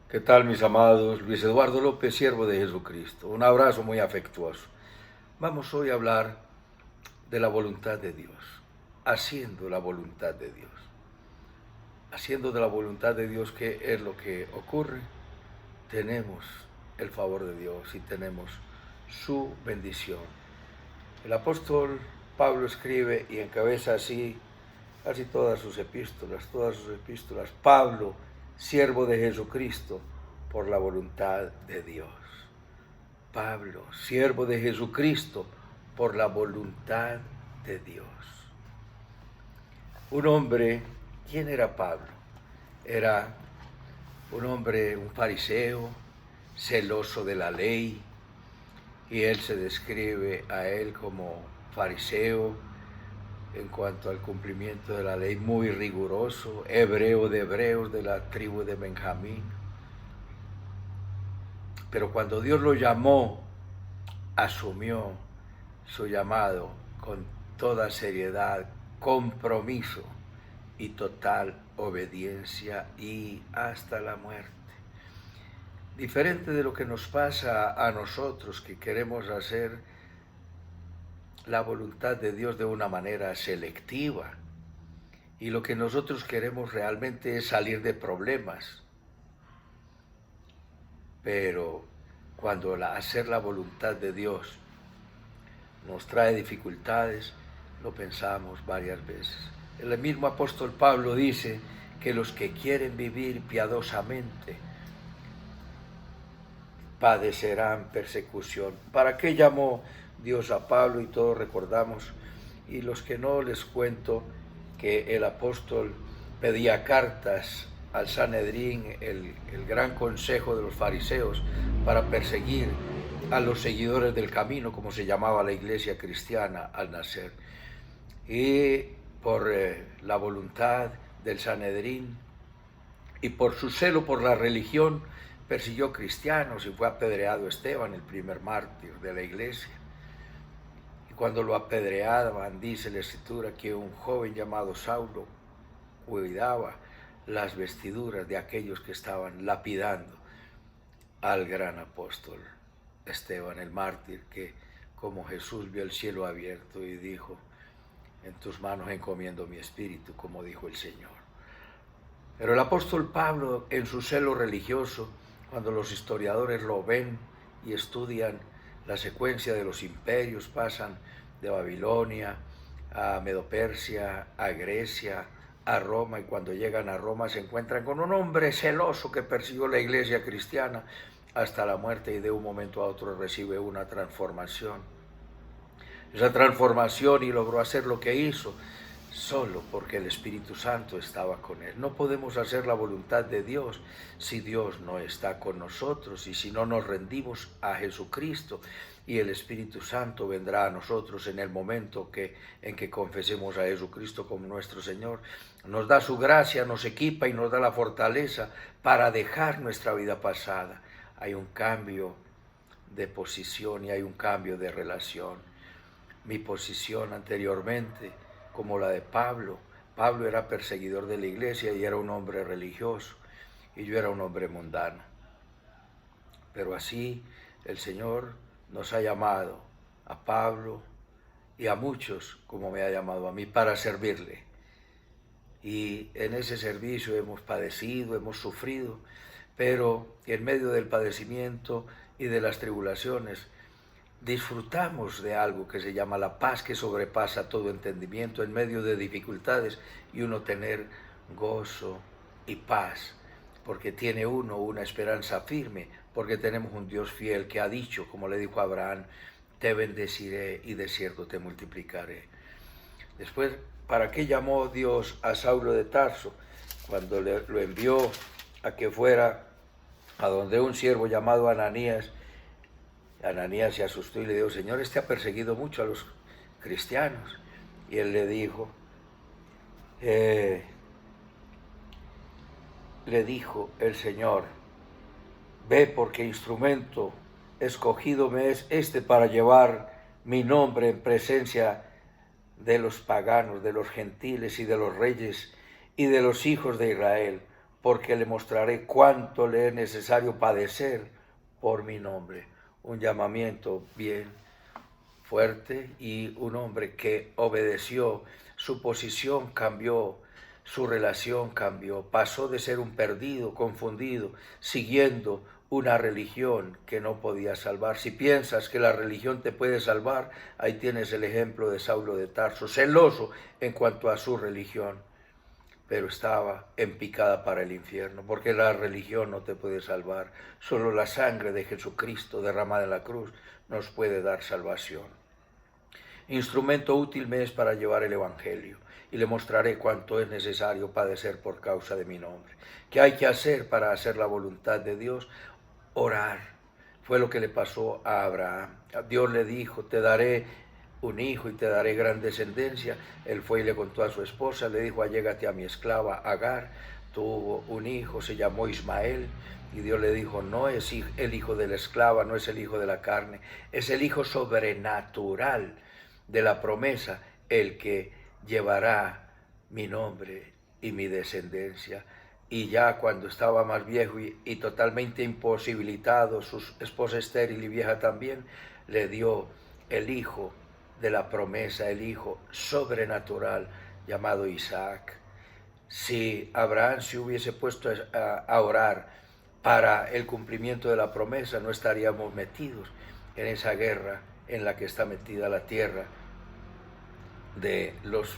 ¿Qué tal, mis amados? Luis Eduardo López, siervo de Jesucristo. Un abrazo muy afectuoso. Vamos hoy a hablar de la voluntad de Dios, haciendo la voluntad de Dios. Haciendo de la voluntad de Dios, ¿qué es lo que ocurre? Tenemos el favor de Dios y tenemos su bendición. El apóstol Pablo escribe y encabeza así casi todas sus epístolas. Pablo, siervo de Jesucristo, por la voluntad de Dios. Pablo, siervo de Jesucristo, por la voluntad de Dios. Un hombre, ¿quién era Pablo? Era un hombre, un fariseo, celoso de la ley, y él se describe a él como fariseo en cuanto al cumplimiento de la ley, muy riguroso, hebreo de hebreos, de la tribu de Benjamín. Pero cuando Dios lo llamó, asumió su llamado con toda seriedad, compromiso y total obediencia y hasta la muerte. Diferente de lo que nos pasa a nosotros, que queremos hacer la voluntad de Dios de una manera selectiva, y lo que nosotros queremos realmente es salir de problemas. Pero cuando hacer la voluntad de Dios nos trae dificultades, lo pensamos varias veces. El mismo apóstol Pablo dice que los que quieren vivir piadosamente padecerán persecución. ¿Para qué llamó Dios a Pablo? Y todos recordamos, y los que no, les cuento que el apóstol pedía cartas al Sanedrín, el gran consejo de los fariseos, para perseguir a los seguidores del camino, como se llamaba la iglesia cristiana al nacer. Y por la voluntad del Sanedrín y por su celo por la religión, persiguió cristianos y fue apedreado Esteban, el primer mártir de la iglesia. Y cuando lo apedreaban, dice la escritura que un joven llamado Saulo cuidaba las vestiduras de aquellos que estaban lapidando al gran apóstol Esteban, el mártir, que como Jesús vio el cielo abierto y dijo: en tus manos encomiendo mi espíritu, como dijo el Señor. Pero el apóstol Pablo, en su celo religioso, cuando los historiadores lo ven y estudian la secuencia de los imperios, pasan de Babilonia a Medo-Persia, a Grecia, a Roma, y cuando llegan a Roma se encuentran con un hombre celoso que persiguió la iglesia cristiana hasta la muerte, y de un momento a otro recibe una transformación. Esa transformación, y logró hacer lo que hizo solo porque el Espíritu Santo estaba con él. No podemos hacer la voluntad de Dios si Dios no está con nosotros y si no nos rendimos a Jesucristo, y el Espíritu Santo vendrá a nosotros en el momento en que confesemos a Jesucristo como nuestro Señor. Nos da su gracia, nos equipa y nos da la fortaleza para dejar nuestra vida pasada. Hay un cambio de posición y hay un cambio de relación. Mi posición anteriormente, como la de Pablo. Pablo era perseguidor de la iglesia y era un hombre religioso, y yo era un hombre mundano. Pero así el Señor nos ha llamado a Pablo y a muchos, como me ha llamado a mí, para servirle. Y en ese servicio hemos padecido, hemos sufrido, pero en medio del padecimiento y de las tribulaciones, disfrutamos de algo que se llama la paz, que sobrepasa todo entendimiento en medio de dificultades, y uno tener gozo y paz, porque tiene uno una esperanza firme, porque tenemos un Dios fiel que ha dicho, como le dijo a Abraham: te bendeciré y de cierto te multiplicaré. Después, ¿para qué llamó Dios a Saulo de Tarso? Cuando lo envió a que fuera a donde un siervo llamado Ananías, Ananías se asustó y le dijo: Señor, este ha perseguido mucho a los cristianos. Y él le dijo el Señor: ve, porque instrumento escogido me es este para llevar mi nombre en presencia de los paganos, de los gentiles y de los reyes y de los hijos de Israel, porque le mostraré cuánto le es necesario padecer por mi nombre. Un llamamiento bien fuerte, y un hombre que obedeció, su posición cambió, su relación cambió, pasó de ser un perdido, confundido, siguiendo una religión que no podía salvar. Si piensas que la religión te puede salvar, ahí tienes el ejemplo de Saulo de Tarso, celoso en cuanto a su religión, pero estaba en picada para el infierno, porque la religión no te puede salvar. Solo la sangre de Jesucristo derramada en la cruz nos puede dar salvación. Instrumento útil me es para llevar el Evangelio, y le mostraré cuánto es necesario padecer por causa de mi nombre. ¿Qué hay que hacer para hacer la voluntad de Dios? Orar. Fue lo que le pasó a Abraham. Dios le dijo, te daré un hijo y te daré gran descendencia. Él fue y le contó a su esposa, le dijo, allégate a mi esclava Agar. Tuvo un hijo, se llamó Ismael, y Dios le dijo, no es el hijo de la esclava, no es el hijo de la carne, es el hijo sobrenatural de la promesa, el que llevará mi nombre y mi descendencia. Y ya cuando estaba más viejo y totalmente imposibilitado, su esposa estéril y vieja también, le dio el hijo de la promesa, el hijo sobrenatural llamado Isaac. Si Abraham se hubiese puesto a orar para el cumplimiento de la promesa, no estaríamos metidos en esa guerra en la que está metida la tierra, de los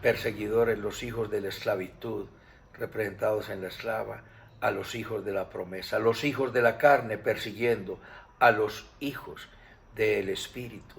perseguidores, los hijos de la esclavitud, representados en la esclava, a los hijos de la promesa, los hijos de la carne persiguiendo a los hijos del espíritu,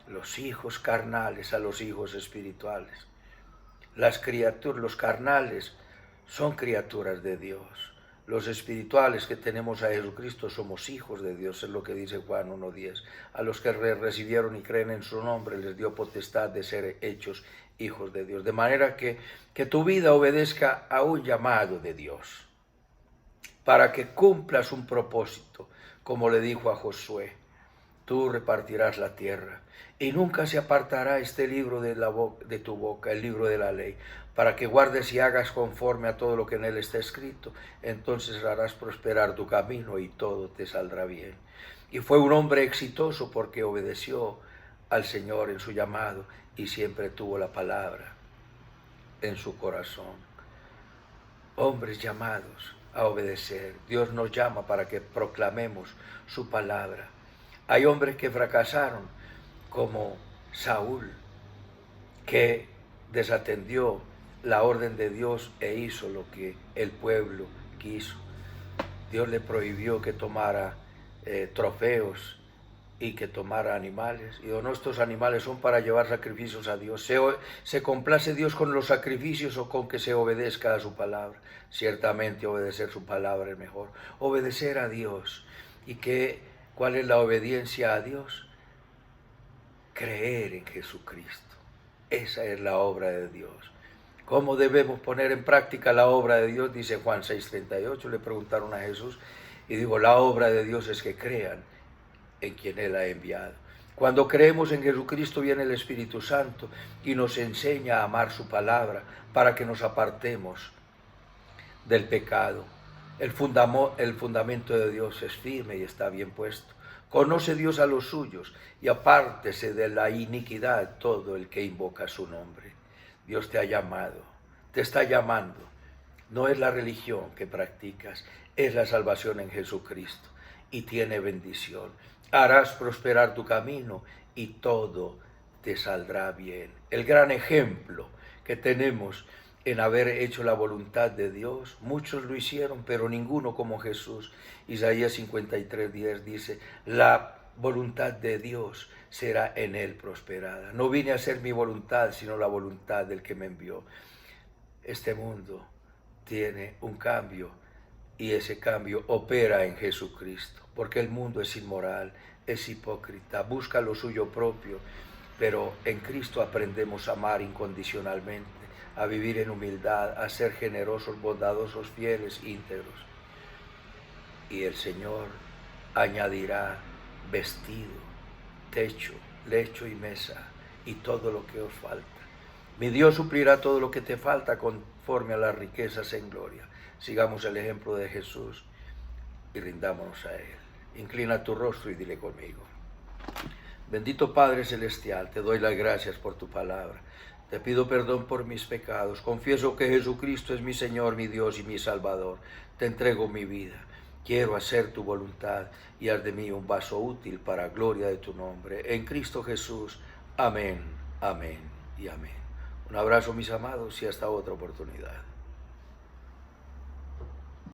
los hijos carnales a los hijos espirituales. Las criaturas, los carnales son criaturas de Dios. Los espirituales que tenemos a Jesucristo somos hijos de Dios, es lo que dice Juan 1:10. A los que recibieron y creen en su nombre les dio potestad de ser hechos hijos de Dios. De manera que tu vida obedezca a un llamado de Dios, para que cumplas un propósito, como le dijo a Josué. Tú repartirás la tierra, y nunca se apartará este libro de tu boca, el libro de la ley, para que guardes y hagas conforme a todo lo que en él está escrito. Entonces harás prosperar tu camino y todo te saldrá bien. Y fue un hombre exitoso porque obedeció al Señor en su llamado y siempre tuvo la palabra en su corazón. Hombres llamados a obedecer. Dios nos llama para que proclamemos su palabra. Hay hombres que fracasaron, como Saúl, que desatendió la orden de Dios e hizo lo que el pueblo quiso. Dios le prohibió que tomara trofeos y que tomara animales. Y no, estos animales son para llevar sacrificios a Dios. ¿Se complace Dios con los sacrificios o con que se obedezca a su palabra? Ciertamente obedecer su palabra es mejor. Obedecer a Dios. ¿Y cuál es la obediencia a Dios? Creer en Jesucristo. Esa es la obra de Dios. ¿Cómo debemos poner en práctica la obra de Dios? Dice Juan 6:38, le preguntaron a Jesús, y digo, la obra de Dios es que crean en quien Él ha enviado. Cuando creemos en Jesucristo viene el Espíritu Santo y nos enseña a amar su palabra para que nos apartemos del pecado. El fundamento de Dios es firme y está bien puesto. Conoce Dios a los suyos y apártese de la iniquidad todo el que invoca su nombre. Dios te ha llamado, te está llamando. No es la religión que practicas, es la salvación en Jesucristo y tiene bendición. Harás prosperar tu camino y todo te saldrá bien. El gran ejemplo que tenemos en haber hecho la voluntad de Dios, muchos lo hicieron, pero ninguno como Jesús. Isaías 53:10 dice, la voluntad de Dios será en él prosperada. No vine a hacer mi voluntad, sino la voluntad del que me envió. Este mundo tiene un cambio y ese cambio opera en Jesucristo, porque el mundo es inmoral, es hipócrita, busca lo suyo propio, pero en Cristo aprendemos a amar incondicionalmente, a vivir en humildad, a ser generosos, bondadosos, fieles, íntegros. Y el Señor añadirá vestido, techo, lecho y mesa y todo lo que os falta. Mi Dios suplirá todo lo que te falta conforme a las riquezas en gloria. sigamos el ejemplo de Jesús y rindámonos a Él. Inclina tu rostro y dile conmigo. Bendito Padre Celestial, te doy las gracias por tu palabra. Te pido perdón por mis pecados. Confieso que Jesucristo es mi Señor, mi Dios y mi Salvador. Te entrego mi vida. Quiero hacer tu voluntad y haz de mí un vaso útil para gloria de tu nombre. En Cristo Jesús. Amén, amén y amén. Un abrazo, mis amados, y hasta otra oportunidad.